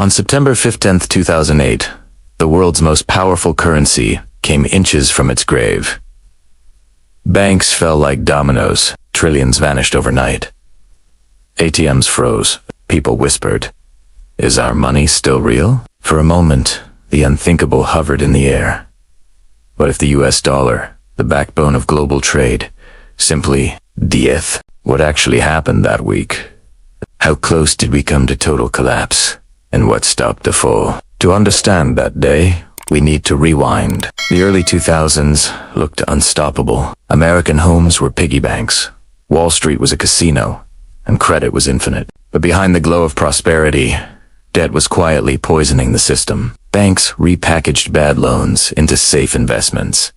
On September 15, 2008, the world's most powerful currency came inches from its grave. Banks fell like dominoes, trillions vanished overnight. ATMs froze, people whispered, "Is our money still real?" For a moment, the unthinkable hovered in the air. What if the US dollar, the backbone of global trade, simply death? What actually happened that week? How close did we come to total collapse? And what stopped the fall? To understand that day, we need to rewind. The early 2000s looked unstoppable. American homes were piggy banks. Wall Street was a casino, and credit was infinite. But behind the glow of prosperity, debt was quietly poisoning the system. Banks repackaged bad loans into safe investments.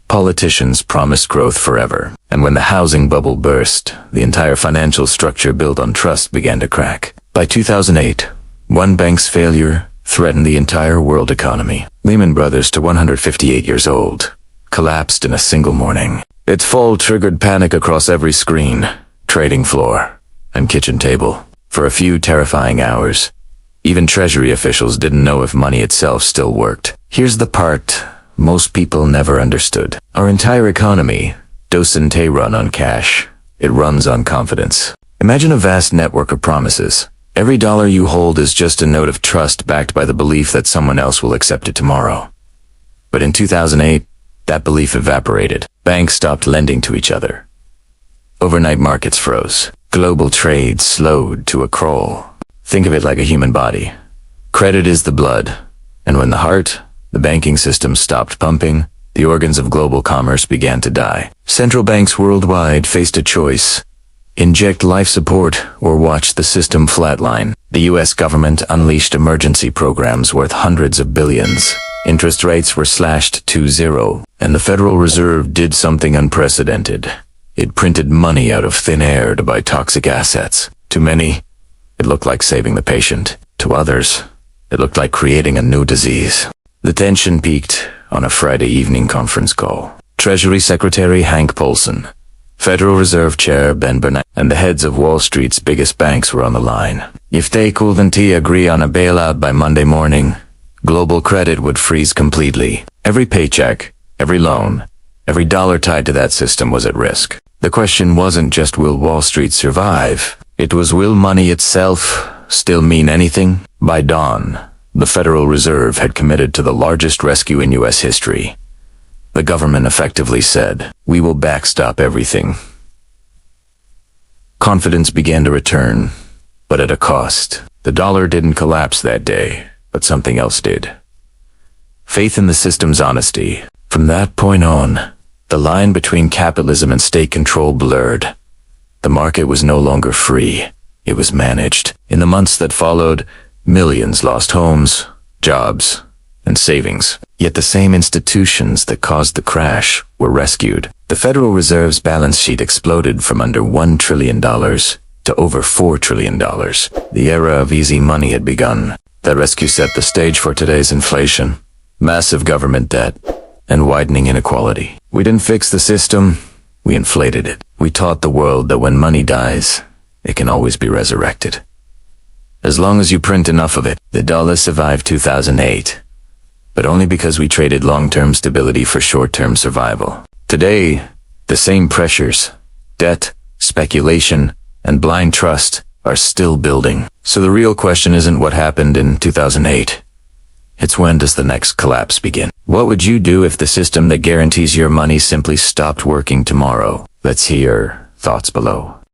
Politicians promised growth forever, and when the housing bubble burst, the entire financial structure built on trust began to crack. By 2008, one bank's failure threatened the entire world economy. Lehman Brothers, to 158 years old, collapsed in a single morning. Its fall triggered panic across every screen, trading floor, and kitchen table. For a few terrifying hours, even Treasury officials didn't know if money itself still worked. Here's the part most people never understood. Our entire economy doesn't run on cash. It runs on confidence. Imagine a vast network of promises. Every dollar you hold is just a note of trust backed by the belief that someone else will accept it tomorrow. But in 2008, that belief evaporated. Banks stopped lending to each other. Overnight markets froze. Global trade slowed to a crawl. Think of it like a human body. Credit is the blood, and when the heart, the banking system, stopped pumping, the organs of global commerce began to die. Central banks worldwide faced a choice: inject life support or watch the system flatline. The US government unleashed emergency programs worth hundreds of billions. Interest rates were slashed to zero, and the Federal Reserve did something unprecedented. It printed money out of thin air to buy toxic assets. To many, it looked like saving the patient. To others, it looked like creating a new disease. The tension peaked on a Friday evening conference call. Treasury Secretary Hank Paulson, Federal Reserve Chair Ben Bernanke, and the heads of Wall Street's biggest banks were on the line. If they couldn't agree on a bailout by Monday morning, global credit would freeze completely. Every paycheck, every loan, every dollar tied to that system was at risk. The question wasn't just will Wall Street survive, it was will money itself still mean anything? By dawn, the Federal Reserve had committed to the largest rescue in US history. The government effectively said, "We will backstop everything." Confidence began to return, but at a cost. The dollar didn't collapse that day, but something else did. Faith in the system's honesty. From that point on, the line between capitalism and state control blurred. The market was no longer free. It was managed. In the months that followed, millions lost homes, jobs, and savings. Yet the same institutions that caused the crash were rescued. The Federal Reserve's balance sheet exploded from under $1 trillion to over $4 trillion. The era of easy money had begun. That rescue set the stage for today's inflation, massive government debt, and widening inequality. We didn't fix the system, we inflated it. We taught the world that when money dies, it can always be resurrected. As long as you print enough of it. The dollar survived 2008, but only because we traded long-term stability for short-term survival. Today, the same pressures, debt, speculation, and blind trust are still building. So the real question isn't what happened in 2008. It's when does the next collapse begin? What would you do if the system that guarantees your money simply stopped working tomorrow? Let's hear your thoughts below.